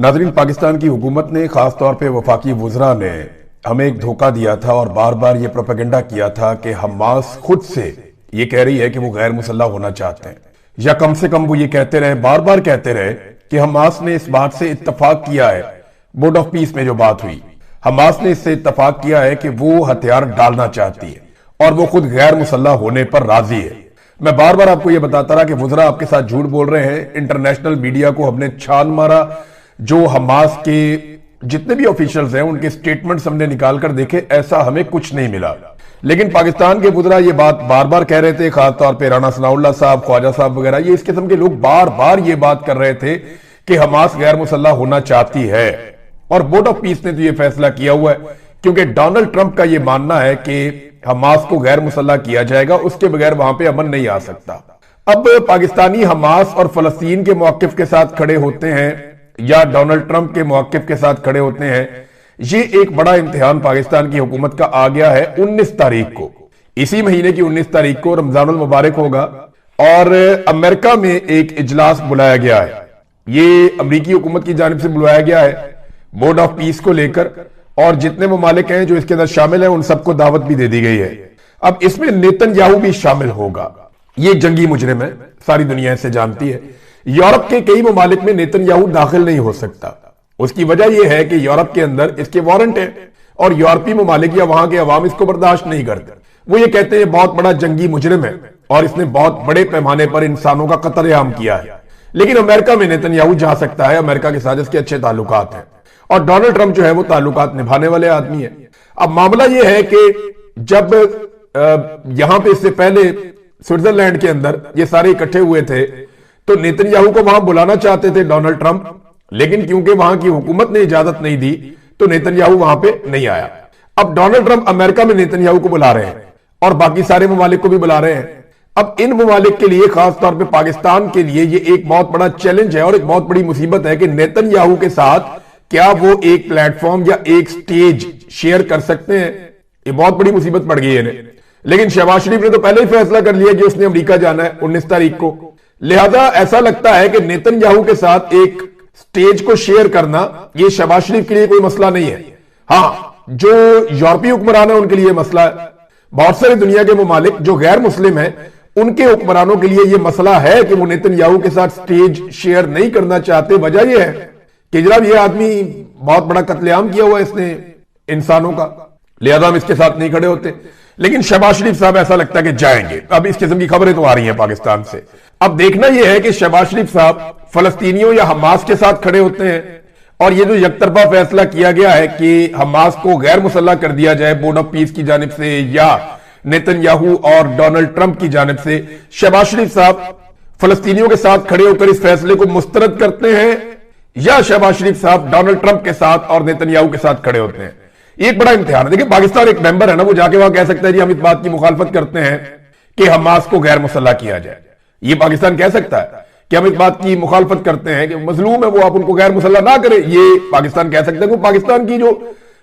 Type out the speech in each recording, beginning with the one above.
नाज़रीन, पाकिस्तान की हुकूमत ने खास तौर पे वफाकी वुज़रा ने हमें एक धोखा दिया था और बार बार ये प्रोपेगेंडा किया था कि हमास खुद से ये कह रही है कि वो गैर मुसल्लह होना चाहते हैं, या कम से कम वो ये कहते रहे, बार बार कहते रहे कि हमास ने इस बात से इत्तफाक किया है। बोर्ड ऑफ पीस में जो बात हुई, हमास ने इससे इत्तफाक किया है कि वो हथियार डालना चाहती है और वो खुद गैर मुसल्लह होने पर राजी है। मैं बार बार आपको ये बताता रहा कि वुज़रा आपके साथ झूठ बोल रहे हैं। इंटरनेशनल मीडिया को हमने छान मारा, जो हमास के जितने भी ऑफिशियल्स हैं उनके स्टेटमेंट्स हमने निकाल कर देखे, ऐसा हमें कुछ नहीं मिला। लेकिन पाकिस्तान के वुज़रा ये बात बार बार कह रहे थे, खासतौर पे राना सनाउल्लाह साहब, ख्वाजा साहब वगैरह, ये इस किस्म के लोग बार बार ये बात कर रहे थे कि हमास गैर मुसल्लह होना चाहती है। और बोर्ड ऑफ पीस ने तो ये फैसला किया हुआ है, क्योंकि डोनाल्ड ट्रंप का ये मानना है कि हमास को गैर मुसल्लह किया जाएगा, उसके बगैर वहां पे अमन नहीं आ सकता। अब पाकिस्तानी हमास और फलस्तीन के मौकिफ के साथ खड़े होते हैं या डोनाल्ड ट्रंप के मौकिफ के साथ खड़े होते हैं, ये एक बड़ा इम्तिहान पाकिस्तान की हुकूमत का आ गया है। 19 तारीख को, इसी महीने की 19 तारीख को रमजानुल मुबारक होगा और अमेरिका में एक इजलास बुलाया गया है। ये अमेरिकी हुकूमत की जानिब से बुलाया गया है बोर्ड ऑफ पीस को लेकर, और जितने ममालिक हैं जो इसके अंदर शामिल हैं उन सबको दावत भी दे दी गई है। अब इसमें नेतन्याहू भी शामिल होगा। ये जंगी मुजरिम है, सारी दुनिया इसे जानती है। यूरोप के कई ममालिक में नेतन्याहू दाखिल नहीं हो सकता। उसकी वजह यह है कि यूरोप के अंदर इसके वारंट है और यूरोपीय ममालिक या वहां के अवाम इसको बर्दाश्त नहीं करते। वो ये कहते हैं बहुत बड़ा जंगी मुजरिम है और इसने बहुत बड़े पैमाने पर इंसानों का कत्ल-ए-आम किया है। लेकिन अमेरिका में नेतन्याहू जा सकता है, अमेरिका के साथ इसके अच्छे ताल्लुकात हैं और डोनाल्ड ट्रंप जो है वो ताल्लुकात निभाने वाले आदमी है। अब मामला यह है कि जब यहां पे इससे पहले स्विट्जरलैंड के अंदर ये सारे इकट्ठे हुए थे तो नेतन्याहू को वहां बुलाना चाहते थे डोनाल्ड ट्रंप, लेकिन क्योंकि वहां की हुकूमत ने इजाजत नहीं दी तो नेतन्याहू वहां पे नहीं आया। अब डोनाल्ड ट्रंप अमेरिका में नेतन्याहू को बुला रहे हैं और बाकी सारे ममालिक को भी बुला रहे हैं। अब इन ममालिक के लिए, खासतौर पे पाकिस्तान के लिए, ये एक बहुत बड़ा चैलेंज है और एक बहुत बड़ी मुसीबत है कि नेतन्याहू के साथ क्या वो एक प्लेटफॉर्म या एक स्टेज शेयर कर सकते हैं। ये बहुत बड़ी मुसीबत पड़ गई है इन्हें। लेकिन शहबाज शरीफ ने तो पहले ही फैसला कर लिया कि उसने अमेरिका जाना है 19 तारीख को। लिहाजा ऐसा लगता है कि नेतन्याहू के साथ एक स्टेज को शेयर करना ये शहबाज शरीफ के लिए कोई मसला नहीं है। हाँ, जो यूरोपीय हुक्मरान है उनके लिए मसला है। बहुत सारे दुनिया के ममालिक जो गैर मुस्लिम हैं उनके हुक्मरानों के लिए यह मसला है कि वो नेतन्याहू के साथ स्टेज शेयर नहीं करना चाहते। वजह यह है कि जनाब ये आदमी बहुत बड़ा कत्लेआम किया हुआ है इसने इंसानों का, लिहाजा हम इसके साथ नहीं खड़े होते। लेकिन शहबाज शरीफ साहब ऐसा लगता है कि जाएंगे। अब इस किस्म की खबरें तो आ रही हैं पाकिस्तान से। अब देखना यह है कि शहबाज शरीफ साहब फलस्तीनियों या हमास के साथ खड़े होते हैं और ये जो यकतरफा फैसला किया गया है कि हमास को गैर मुसल्लह कर दिया जाए बोर्ड ऑफ पीस की जानिब से या नेतन्याहू और डोनाल्ड ट्रंप की जानिब से, शहबाज शरीफ साहब फलस्तीनियों के साथ खड़े होकर इस फैसले को मुस्तरद करते हैं या शहबाज शरीफ साहब डोनाल्ड ट्रंप के साथ और नेतन्याहू के साथ खड़े होते हैं। एक बड़ा इम्तिहान है। देखिए, पाकिस्तान एक मेंबर है ना, वो जाके वहां कह सकता है जी हम इस बात की मुखालफत करते हैं कि हमास को गैर मुसल्लह किया जाए। ये पाकिस्तान कह सकता है कि हम इस बात की मुखालफत करते हैं कि मजलूम है वो, आप उनको गैर मुसल्लह ना करें। ये पाकिस्तान कह सकता है। पाकिस्तान की जो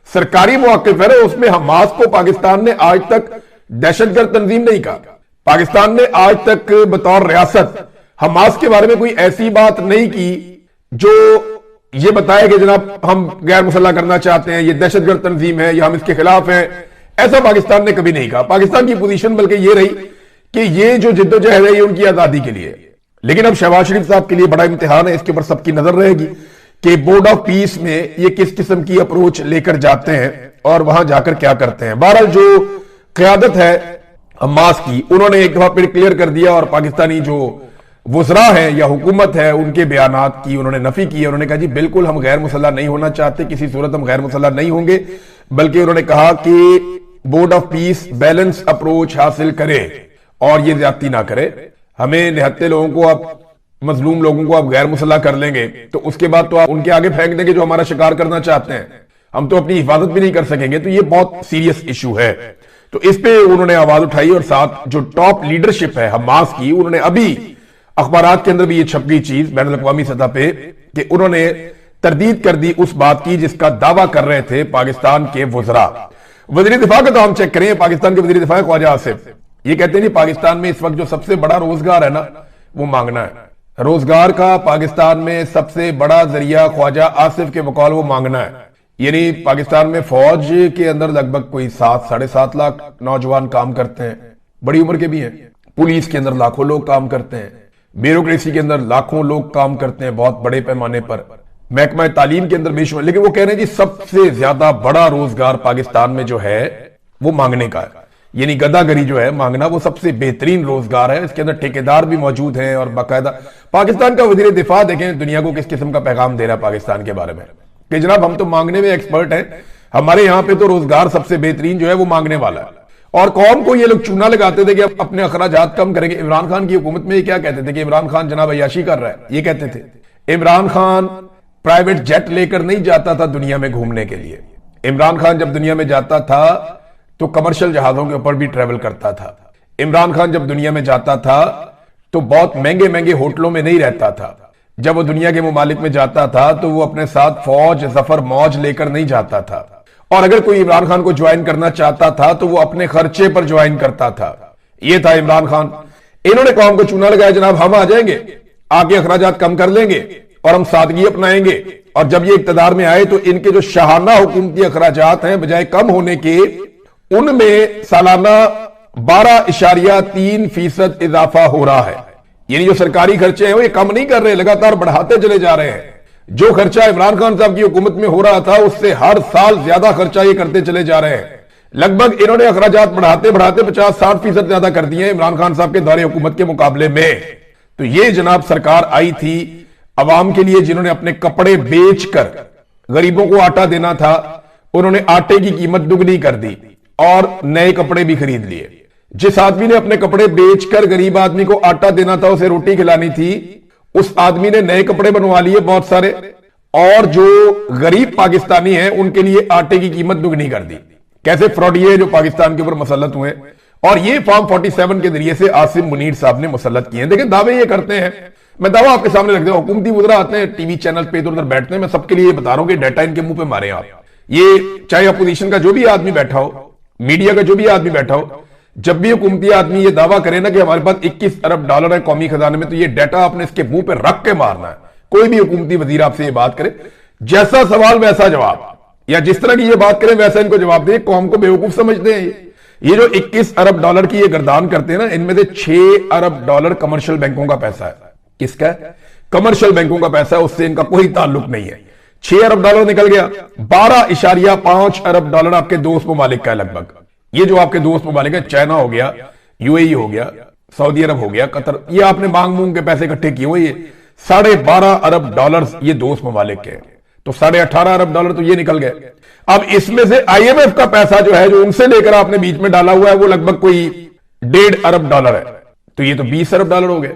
सरकारी मौक़िफ़ है उसमें हमास को पाकिस्तान ने आज तक दहशतगर्द तंजीम नहीं कहा। पाकिस्तान ने आज तक बतौर रियासत हमास के बारे में कोई ऐसी बात नहीं की जो ये बताया कि जनाब हम गैर मुसल्लह करना चाहते हैं, ये दहशतगर्द तंजीम है या हम इसके खिलाफ हैं। ऐसा पाकिस्तान ने कभी नहीं कहा। पाकिस्तान की पोजीशन बल्कि ये रही कि ये जो जिद्दोजहद है ये उनकी आजादी के लिए। लेकिन अब शहबाज शरीफ साहब के लिए बड़ा इम्तिहान है, इसके ऊपर सबकी नजर रहेगी कि बोर्ड ऑफ पीस में ये किस किस्म की अप्रोच लेकर जाते हैं और वहां जाकर क्या करते हैं। बहरहाल जो क़यादत है हमास की, उन्होंने एक दफा फिर क्लियर कर दिया और पाकिस्तानी जो वुज़रा है या हुकूमत है उनके बयानात की उन्होंने नफी की है। उन्होंने कहा जी बिल्कुल हम गैर मुसल्लह नहीं होना चाहते, किसी सूरत हम गैर मुसल्लह नहीं होंगे, बल्कि उन्होंने कहा कि board of peace balance approach हासिल करे और ये ज्यादती ना करे। हमें निहत्ते लोगों को आप, मजलूम लोगों को आप गैर मुसल्लह कर लेंगे तो उसके बाद तो आप उनके आगे फेंक देंगे जो हमारा शिकार करना चाहते हैं, हम तो अपनी हिफाजत भी नहीं कर सकेंगे। तो ये बहुत सीरियस इशू है। तो इस पे उन्होंने आवाज उठाई और साथ जो टॉप लीडरशिप है हमास की, उन्होंने अभी अखबारात के अंदर भी ये छप गई चीज बैनुल अक़वामी सतह पे कि उन्होंने तरदीद कर दी उस बात की जिसका दावा कर रहे थे पाकिस्तान के वुज़रा। वज़ीर दिफा का काम चेक करें, पाकिस्तान के वज़ीर दिफा ख्वाजा आसिफ ये कहते हैं पाकिस्तान में इस वक्त जो सबसे बड़ा रोजगार है ना वो मांगना है। रोजगार का पाकिस्तान में सबसे बड़ा जरिया ख्वाजा आसिफ के मुकाबले वो मांगना है। यानी पाकिस्तान में फौज के अंदर लगभग कोई 7-7.5 लाख नौजवान काम करते हैं, बड़ी उम्र के भी हैं। पुलिस के अंदर लाखों लोग काम करते हैं, ब्यूरोक्रेसी के अंदर लाखों लोग काम करते हैं बहुत बड़े पैमाने पर, महकमा तालीम के अंदर बेशुमार। लेकिन वो कह रहे हैं जी सबसे ज्यादा बड़ा रोजगार पाकिस्तान में जो है वो मांगने का है। यानी गदागरी जो है मांगना वो सबसे बेहतरीन रोजगार है। इसके अंदर ठेकेदार भी मौजूद हैं और बाकायदा पाकिस्तान का वजीर दिफा देखें दुनिया को किस किस्म का पैगाम दे रहा है पाकिस्तान के बारे में कि जनाब हम तो मांगने में एक्सपर्ट हैं, हमारे यहां पे तो रोजगार सबसे बेहतरीन जो है वो मांगने वाला है। और कौम को ये लोग चूना लगाते थे कि अब अपने अखराजात कम करेंगे। इमरान खान की हुकूमत में ये क्या कहते थे कि इमरान खान जनाब अय्याशी कर रहा है, ये कहते थे। इमरान खान प्राइवेट जेट लेकर नहीं जाता था दुनिया में घूमने के लिए। इमरान खान जब दुनिया में जाता था तो कमर्शियल जहाजों के ऊपर भी ट्रेवल करता था। इमरान खान जब दुनिया में जाता था तो बहुत महंगे महंगे होटलों में नहीं रहता था। जब वो दुनिया के मुमालिक में जाता था तो वो अपने साथ फौज जफर मौज लेकर नहीं जाता था। और अगर कोई इमरान खान को ज्वाइन करना चाहता था तो वो अपने खर्चे पर ज्वाइन करता था। ये था इमरान खान। इन्होंने कौम को चूना लगाया जनाब हम आ जाएंगे, आगे अखराजात कम कर लेंगे और हम सादगी अपनाएंगे। और जब ये इक्तदार में आए तो इनके जो शाहाना हुकूमती अखराजात हैं बजाय कम होने के उनमें सालाना 12.3% इजाफा हो रहा है। यानी जो सरकारी खर्चे हैं वो ये कम नहीं कर रहे, लगातार बढ़ाते चले जा रहे हैं। जो खर्चा इमरान खान साहब की हुकूमत में हो रहा था उससे हर साल ज्यादा खर्चा ये करते चले जा रहे हैं। लगभग इन्होंने अखराजात बढ़ाते बढ़ाते 50-60% ज्यादा कर दिए इमरान खान साहब के दौरे हुकूमत के मुकाबले में। तो ये जनाब सरकार आई थी अवाम के लिए जिन्होंने अपने कपड़े बेचकर गरीबों को आटा देना था, उन्होंने आटे की कीमत दुगनी कर दी और नए कपड़े भी खरीद लिए। जिस आदमी ने अपने कपड़े बेचकर गरीब आदमी को आटा देना था, उसे रोटी खिलानी थी, उस आदमी ने नए कपड़े बनवा लिए बहुत सारे और जो गरीब पाकिस्तानी हैं उनके लिए आटे की कीमत दुगनी कर दी। कैसे फ्रॉडिये जो पाकिस्तान के ऊपर मुसल्लत हुए और ये फॉर्म 47 के जरिए से आसिम मुनीर साहब ने मुसल्लत किए हैं। देखिए दावे ये करते हैं, मैं दावा आपके सामने रख दूं, हुकूमती वज़रा आते हैं टीवी चैनल पे इधर उधर बैठते हैं, मैं सबके लिए बता रहा हूं कि डाटा इनके मुंह पे मारे आप। ये चाहे अपोजिशन का जो भी आदमी बैठा हो, मीडिया का जो भी आदमी बैठा हो, जब भी हुकूमती आदमी ये दावा करे ना कि हमारे पास 21 अरब डॉलर है कौमी खजाने में, तो ये डाटा आपने इसके मुंह पे रख के मारना है। कोई भी हुकूमती वजीर आपसे ये बात करे, जैसा सवाल वैसा जवाब, या जिस तरह की ये बात करें वैसा इनको जवाब दे। कौम को बेवकूफ समझते हैं ये जो 21 अरब डॉलर की ये गर्दान करते हैं ना, इनमें से 6 अरब डॉलर कमर्शियल बैंकों का पैसा है। किसका है? कमर्शियल बैंकों का पैसा है, उससे इनका कोई ताल्लुक नहीं है। 6 अरब डॉलर निकल गया, 12.5 अरब डॉलर आपके दोस्त ममालिक का है लगभग। ये जो आपके दोस्त ममालिक है, चाइना हो गया, यूएई हो गया, सऊदी अरब हो गया, कतर, ये आपने मांग मूंग के पैसे इकट्ठे किए हुए, ये 12.5 अरब डॉलर ये दोस्त ममालिक के, तो 18.5 अरब डॉलर तो ये निकल गए। अब इसमें से आईएमएफ का पैसा जो है, जो उनसे लेकर आपने बीच में डाला हुआ है, वो लगभग कोई 1.5 अरब डॉलर है, तो ये तो 20 अरब डॉलर हो गए।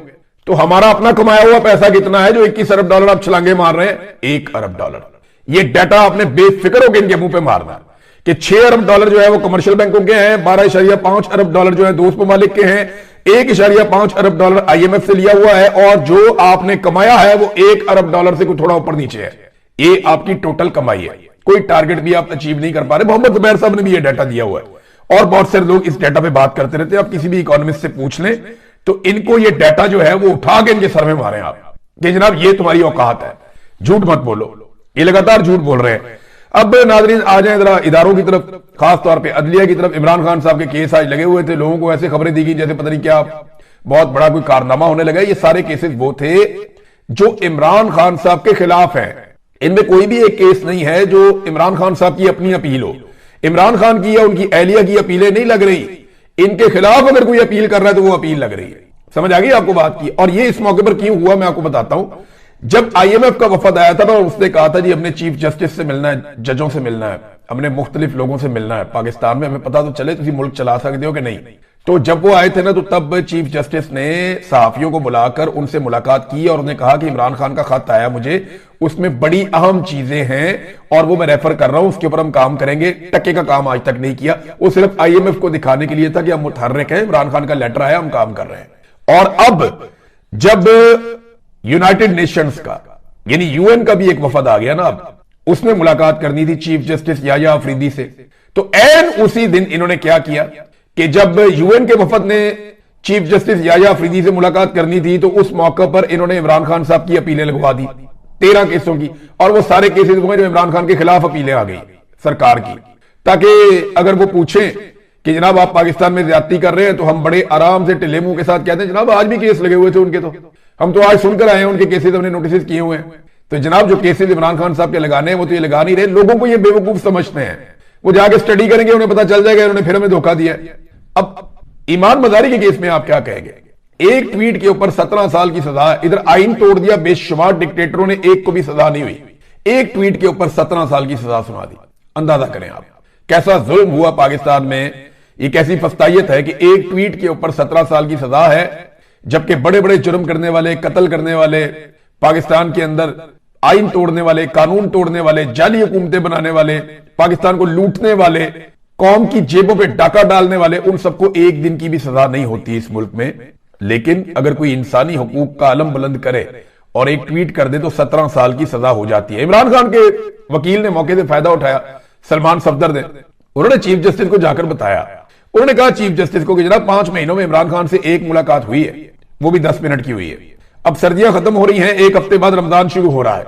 तो हमारा अपना कमाया हुआ पैसा कितना है जो 21 अरब डॉलर आप छलांगे मार रहे हैं? 1 अरब डॉलर। ये डाटा आपने बेफिक्र होकर इनके मुंह पे मारना कि 6 अरब डॉलर जो है वो कमर्शियल बैंकों के हैं, 12.5 अरब डॉलर जो है दोस्त ममालिक के हैं, 1.5 अरब डॉलर आईएमएफ से लिया हुआ है, और जो आपने कमाया है वो 1 अरब डॉलर से कुछ थोड़ा ऊपर नीचे है। ये आपकी टोटल कमाई है, कोई टारगेट भी आप अचीव नहीं कर पा रहे। मोहम्मद जुबैर साहब ने भी ये डाटा दिया हुआ है और बहुत सारे लोग इस डाटा पे बात करते रहते हैं। आप किसी भी इकोनॉमिस्ट से पूछ लें तो इनको ये डाटा जो है वो उठा के इनके सर में मारे आप कि जनाब ये तुम्हारी औकात है, झूठ मत बोलो। ये लगातार झूठ बोल रहे हैं। अब नाज़रीन आ जाए जरा इदारों की तरफ, खास तौर पे अदलिया की तरफ। इमरान खान साहब के केस आज लगे हुए थे, लोगों को ऐसे खबरें दी गई जैसे पता नहीं क्या बहुत बड़ा कोई कारनामा होने लगा। ये सारे केसेस वो थे जो इमरान खान साहब के खिलाफ हैं। इनमें कोई भी एक केस नहीं है जो इमरान खान साहब की अपनी अपील हो। इमरान खान की या उनकी एहलिया की अपीलें नहीं लग रही, इनके खिलाफ अगर कोई अपील कर रहा है तो वो अपील लग रही है। समझ आ गई आपको बात की? और ये इस मौके पर क्यों हुआ मैं आपको बताता हूं। जब आईएमएफ का वफद आया था ना, उसने कहा था जी हमने चीफ जस्टिस से मिलना है, जजों से मिलना है, हमने मुख्तलिफ लोगों से मिलना है पाकिस्तान में, हमें पता तो चले तुम मुल्क चला सकते हो कि नहीं। तो जब वो आए थे ना, तो तब चीफ जस्टिस ने सहाफियों को बुलाकर उनसे मुलाकात की और उन्हें कहा कि इमरान खान का खत आया मुझे, उसमें बड़ी अहम चीजें हैं और वो मैं रेफर कर रहा हूं, उसके ऊपर हम काम करेंगे। टके का काम आज तक नहीं किया, वो सिर्फ आईएमएफ को दिखाने के लिए था कि हम मुतहर्रिक हैं, इमरान खान का लेटर आया, हम काम कर रहे हैं। और अब जब यूनाइटेड नेशंस का यानी यूएन का भी एक वफद आ गया ना, अब उसमें मुलाकात करनी थी चीफ जस्टिस याह्या अफरीदी से, तो ऐन उसी दिन इन्होंने क्या किया कि जब यूएन के वफद ने چیف جسٹس یحییٰ آفریدی سے ملاقات کرنی تھی تو اس موقع پر انہوں نے عمران خان صاحب کی اپیلیں لگوا دی 13 کیسوں کی, اور وہ سارے کیسز ہوئے جو عمران خان کے خلاف اپیلیں آ گئی سرکار کی, تاکہ اگر وہ پوچھیں کہ جناب آپ پاکستان میں زیادتی کر رہے ہیں تو ہم بڑے آرام سے ٹلے منہ کے ساتھ کہتے ہیں جناب آج بھی کیس لگے ہوئے تھے ان کے, تو ہم تو آج سن کر آئے ہیں ان کے کیسز ہم نے نوٹسز کیے ہوئے ہیں. تو جناب جو کیسز عمران خان صاحب کے لگانے ہیں وہ تو یہ لگا نہیں رہے, لوگوں کو یہ بے وقوف سمجھتے ہیں, وہ جا کے اسٹڈی کریں گے انہیں پتا چل جائے گا انہوں نے پھر ہمیں دھوکہ دیا ہے. اب ایمان مزاری کے کیس میں آپ کیا کہیں گے؟ ایک ٹویٹ کے اوپر 17 سال کی سزا, ادھر آئین توڑ دیا, بے شمار ڈکٹیٹروں نے ایک کو بھی سزا نہیں ہوئی, ایک ٹویٹ کے اوپر 17 سال کی سزا سنا دی. اندازہ کریں آپ کیسا ظلم ہوا پاکستان میں, یہ کیسی فستائیت ہے کہ ایک ٹویٹ کے اوپر 17 سال کی سزا ہے, جبکہ بڑے بڑے جرم کرنے والے, قتل کرنے والے, پاکستان کے اندر آئین توڑنے والے, قانون توڑنے والے, جعلی حکومتیں بنانے والے, پاکستان کو لوٹنے والے, قوم کی جیبوں پہ ڈاکہ ڈالنے والے, ان سب کو ایک دن کی بھی سزا نہیں ہوتی اس ملک میں. لیکن اگر کوئی انسانی حقوق کا علم بلند کرے اور ایک ٹویٹ کر دے تو 17 سال کی سزا ہو جاتی ہے. عمران خان کے وکیل نے موقع سے فائدہ اٹھایا, سلمان صفدر نے, انہوں نے چیف جسٹس کو جا کر بتایا, انہوں نے کہا چیف جسٹس کو کہ جناب 5 مہینوں میں عمران خان سے ایک ملاقات ہوئی ہے, وہ بھی 10 منٹ کی ہوئی ہے. اب سردیاں ختم ہو رہی ہیں, ایک ہفتے بعد رمضان شروع ہو رہا ہے.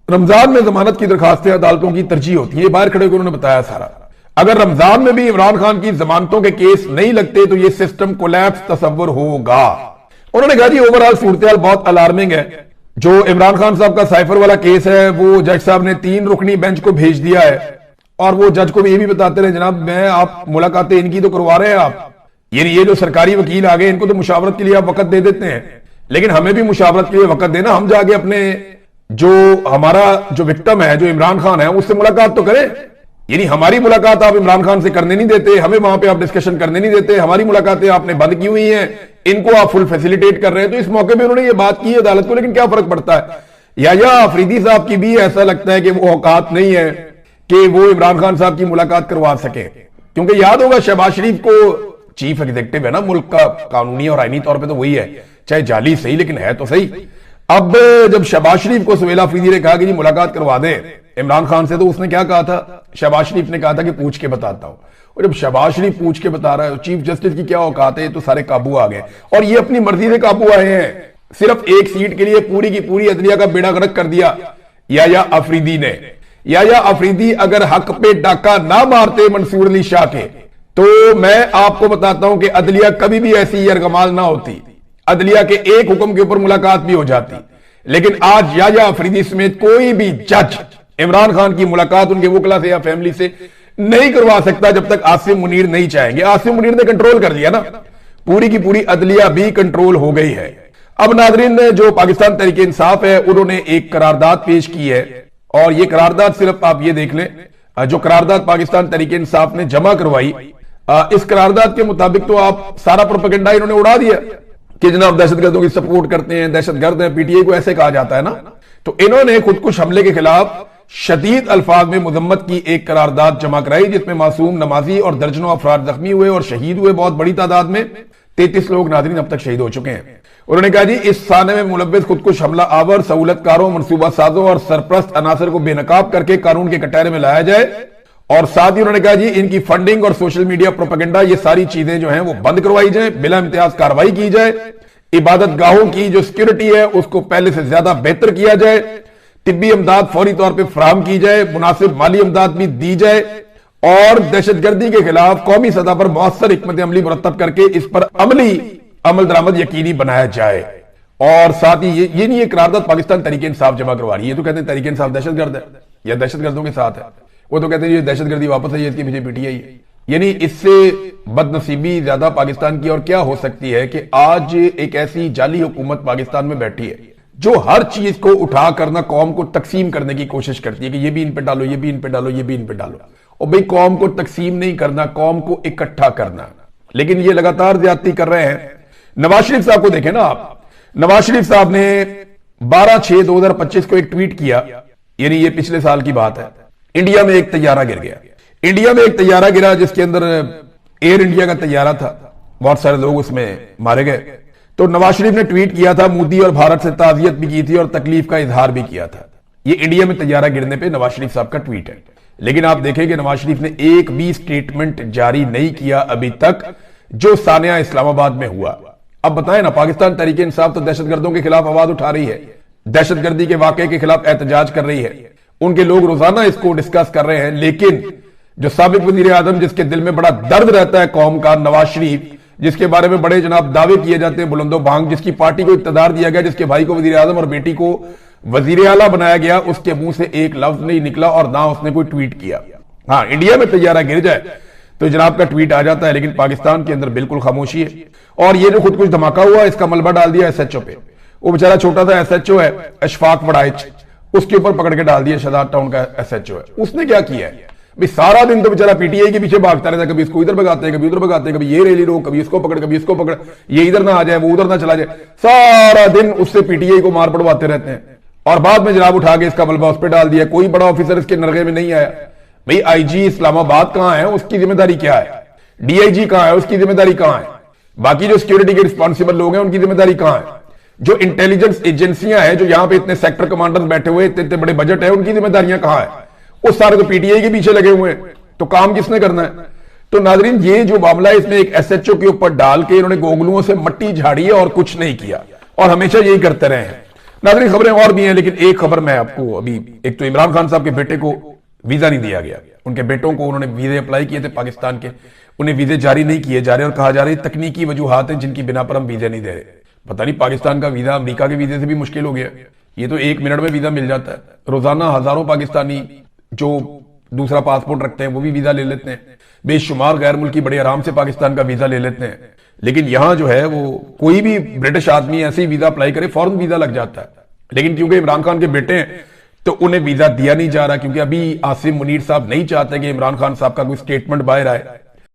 رمضان میں ضمانت کی درخواستیں عدالتوں کی ترجیح ہوتی ہیں, یہ باہر کھڑے کو انہوں نے بتایا سارا. اگر رمضان میں بھی عمران خان کی ضمانتوں کے کیس نہیں لگتے تو یہ سسٹم کولیپس تصور ہوگا. انہوں نے کہا جی اوورآل صورتحال بہت الارمنگ ہے. جو عمران خان صاحب کا سائفر والا کیس ہے وہ جج صاحب نے 3 رکنی بینچ کو بھیج دیا ہے, اور وہ جج کو بھی یہ بھی بتاتے رہے جناب میں آپ ملاقاتیں ان کی تو کروا رہے ہیں آپ, یعنی یہ جو سرکاری وکیل آگے ان کو تو مشاورت کے لیے آپ وقت دے دیتے ہیں, لیکن ہمیں بھی مشاورت کے لیے وقت دینا, ہم جا کے اپنے جو ہمارا جو وکٹم ہے جو عمران خان ہے اس سے ملاقات تو کریں. یعنی ہماری ملاقات آپ عمران خان سے کرنے نہیں دیتے, ہمیں وہاں پہ آپ ڈسکشن کرنے نہیں دیتے, ہماری ملاقاتیں آپ نے بند کی ہوئی ہیں, ان کو آپ فل فیسیلیٹیٹ کر رہے ہیں. تو اس موقع پہ انہوں نے یہ بات کی عدالت کو, لیکن کیا فرق پڑتا ہے. یحییٰ آفریدی صاحب کی بھی ایسا لگتا ہے کہ وہ اوقات نہیں ہے کہ وہ عمران خان صاحب کی ملاقات کروا سکے, کیونکہ یاد ہوگا شہباز شریف کو چیف ایگزیکٹو ہے نا ملک کا, قانونی اور آئینی طور پہ تو وہی ہے, چاہے جعلی صحیح لیکن ہے تو صحیح. اب جب شہباز شریف کو سہیل آفریدی نے کہا کہ جی ملاقات کروا دیں عمران خان سے, تو اس نے کیا کہا تھا, شہباز شریف نے کہا تھا کہ پوچھ کے بتاتا ہوں. اور جب شہباز شریف پوچھ کے بتا رہا ہے چیف جسٹس کی کیا اوقات ہے, تو سارے قابو آ گئے, اور یہ اپنی مرضی سے قابو آئے ہیں. صرف ایک سیٹ کے لیے پوری کی پوری عدلیہ کا بیڑا غرق کر دیا یحییٰ آفریدی نے. یحییٰ آفریدی اگر حق پہ ڈاکہ نہ مارتے منصور علی شاہ کے, تو میں آپ کو بتاتا ہوں کہ عدلیہ کبھی بھی ایسی یرغمال نہ ہوتی, عدلیہ کے ایک حکم کے اوپر ملاقات بھی ہو جاتی. لیکن آج یحییٰ آفریدی سمیت کوئی بھی جج عمران خان کی ملاقات ان کے وکلا سے یا فیملی سے نہیں کروا سکتا جب تک عاصم منیر نہیں چاہیں گے. عاصم منیر نے کنٹرول کر لیا نا, پوری کی پوری عدلیہ بھی کنٹرول ہو گئی ہے. اب ناظرین, جو پاکستان تحریک انصاف ہے انہوں نے ایک قرارداد پیش کی ہے, اور یہ قرارداد صرف آپ یہ دیکھ لیں, جو قرارداد پاکستان تحریک انصاف نے جمع کروائی, اس قرارداد کے مطابق تو آپ سارا پروپیگنڈا انہوں نے اڑا دیا کہ جناب دہشت گردوں کی سپورٹ کرتے ہیں, دہشت گرد ہیں, پی ٹی آئی کو ایسے کہا جاتا ہے نا. تو انہوں نے خودکش حملے کے خلاف شدید الفاظ میں مذمت کی ایک قرارداد جمع کرائی, جس میں معصوم نمازی اور درجنوں افراد زخمی ہوئے اور شہید ہوئے بہت بڑی تعداد میں. 33 لوگ ناظرین اب تک شہید ہو چکے ہیں. انہوں نے کہا جی اس سانے میں ملوث خودکش حملہ آور, سہولت کاروں, منصوبہ سازوں اور سرپرست عناصر کو بے نقاب کر کے قانون کے کٹہرے میں لایا جائے. اور ساتھ ہی انہوں نے کہا جی ان کی فنڈنگ اور سوشل میڈیا پروپیگنڈا, یہ ساری چیزیں جو ہیں وہ بند کروائی جائیں, بلا امتیاز کارروائی کی جائے. عبادت گاہوں کی جو سیکیورٹی ہے اس کو پہلے سے زیادہ بہتر کیا جائے, طبی امداد فوری طور پہ فراہم کی جائے, مناسب مالی امداد بھی دی جائے, اور دہشت گردی کے خلاف قومی سطح پر مؤثر حکمت عملی مرتب کر کے اس پر عملی عمل درآمد یقینی بنایا جائے. اور ساتھ ہی یہ نہیں, یہ قرارداد پاکستان تحریک انصاف جمع کروا رہی ہے. تو کہتے ہیں تحریک انصاف دہشت گرد ہے یا دہشت گردوں کے ساتھ ہے, وہ تو کہتے ہیں یہ دہشت گردی واپس ہے, اس کی پیچھے پی ٹی آئی ہے. یعنی اس سے بد نصیبی زیادہ پاکستان کی اور کیا ہو سکتی ہے کہ آج ایک ایسی جعلی حکومت پاکستان میں بیٹھی ہے جو ہر چیز کو اٹھا کرنا قوم کو تقسیم کرنے کی کوشش کرتی ہے کہ یہ بھی ان پہ ڈالو, یہ بھی ان پہ ڈالو, یہ بھی ان پہ ڈالو. اور بھئی قوم کو تقسیم نہیں کرنا, قوم کو اکٹھا کرنا. لیکن یہ لگاتار زیادتی کر رہے ہیں. نواز شریف صاحب کو دیکھیں نا آپ, نواز شریف صاحب نے 12/6/2025 کو ایک ٹویٹ کیا, یعنی یہ پچھلے سال کی بات ہے. انڈیا میں ایک طیارہ گر گیا, انڈیا میں ایک طیارہ گرا جس کے اندر ایئر انڈیا کا طیارہ تھا, بہت سارے لوگ اس میں مارے گئے. تو نواز شریف نے ٹویٹ کیا تھا, مودی اور بھارت سے تعزیت بھی کی تھی اور تکلیف کا اظہار بھی کیا تھا. یہ انڈیا میں طیارہ گرنے پہ نواز شریف صاحب کا ٹویٹ ہے. لیکن آپ دیکھیں کہ نواز شریف نے ایک بھی سٹیٹمنٹ جاری نہیں کیا ابھی تک جو سانحہ اسلام آباد میں ہوا. اب بتائیں نا، پاکستان تحریک انصاف تو دہشت گردوں کے خلاف آواز اٹھا رہی ہے، دہشت گردی کے واقعے کے خلاف احتجاج کر رہی ہے، ان کے لوگ روزانہ اس کو ڈسکس کر رہے ہیں، لیکن جو سابق وزیر اعظم جس کے دل میں بڑا درد رہتا ہے قوم کا، نواز شریف، جس کے بارے میں بڑے جناب دعوے کیے جاتے ہیں بلند و بانگ، جس کی پارٹی کو اقتدار دیا گیا، جس کے بھائی کو وزیر اعظم اور بیٹی کو وزیر اعلیٰ بنایا گیا، اس کے منہ سے ایک لفظ نہیں نکلا اور نہ اس نے کوئی ٹویٹ کیا۔ ہاں، انڈیا میں طیارہ گر جائے تو جناب کا ٹویٹ آ جاتا ہے، لیکن پاکستان کے اندر بالکل خاموشی ہے۔ اور یہ جو خود کچھ دھماکہ ہوا، اس کا ملبہ ڈال دیا ایس ایچ او پہ۔ وہ بیچارہ چھوٹا تھا ایس ایچ او ہے، اشفاق وڑائچ، اس کے اوپر پکڑ کے ڈال دیا، شہزاد ٹاؤن کا ایس ایچ او ہے۔ اس نے کیا کیا ہے بھئی؟ سارا دن تو بیچارہ پی ٹی آئی کے پیچھے بھاگتا رہتا ہے، کبھی اس کو ادھر بھگاتے ہیں، کبھی ادھر بھگاتے ہیں، کبھی یہ ریلی روک، کبھی اس کو پکڑ، کبھی اس کو پکڑ، یہ ادھر نہ آ جائے، وہ ادھر نہ چلا جائے، سارا دن اس سے پی ٹی آئی کو مار پڑواتے رہتے ہیں، اور بعد میں جناب اٹھا کے اس کا ملبہ اس پہ ڈال دیا۔ کوئی بڑا آفیسر اس کے نرغے میں نہیں آیا۔ بھئی آئی جی اسلام آباد کہاں ہے، اس کی ذمہ داری کیا ہے؟ ڈی آئی جی کہاں ہے، اس کی ذمہ داری کہاں ہے؟ باقی جو سیکیورٹی کے رسپانسیبل لوگ ہیں، ان کی ذمہ داری کہاں ہے؟ جو انٹیلیجنس ایجنسیاں ہیں، جو یہاں پہ اتنے سیکٹر کمانڈرز بیٹھے ہوئے، اتنے بڑے بجٹ ہیں، ان کی ذمہ داریاں کہاں ہیں؟ وہ سارے تو پی ٹی آئی کے پیچھے لگے ہوئے ہیں، تو کام کس نے کرنا ہے؟ تو ناظرین، یہ جو معاملہ ہے، اس نے ایک ایس ایچ او کے اوپر ڈال کے انہوں نے گوگلوں سے مٹی جھاڑی ہے اور کچھ نہیں کیا، اور ہمیشہ یہی کرتے رہے ہیں۔ ناظرین، خبریں اور بھی ہیں، لیکن ایک خبر میں آپ کو ابھی، ایک تو عمران خان صاحب کے بیٹے کو ویزا نہیں دیا گیا، ان کے بیٹوں کو انہوں نے ویزے اپلائی کیے تھے پاکستان کے، انہیں ویزے جاری نہیں کیے جا رہے، اور کہا جا رہا ہے تکنیکی وجوہات ہیں جن کی بنا پر ہم ویزے نہیں دے رہے۔ پتہ نہیں پاکستان کا ویزا امریکہ کے ویزے سے بھی مشکل ہو گیا، یہ تو 1 منٹ میں ویزا مل جاتا ہے۔ روزانہ ہزاروں پاکستانی جو دوسرا پاسپورٹ رکھتے ہیں وہ بھی ویزا لے لیتے ہیں، بے شمار غیر ملکی بڑے آرام سے پاکستان کا ویزا لے لیتے ہیں، لیکن یہاں جو ہے وہ کوئی بھی برٹش آدمی ایسے ہی ویزا اپلائی کرے فوراً ویزا لگ جاتا ہے۔ لیکن کیونکہ عمران خان کے بیٹے ہیں تو انہیں ویزا دیا نہیں جا رہا، کیونکہ ابھی عاصم منیر صاحب نہیں چاہتے کہ عمران خان صاحب کا کوئی سٹیٹمنٹ باہر آئے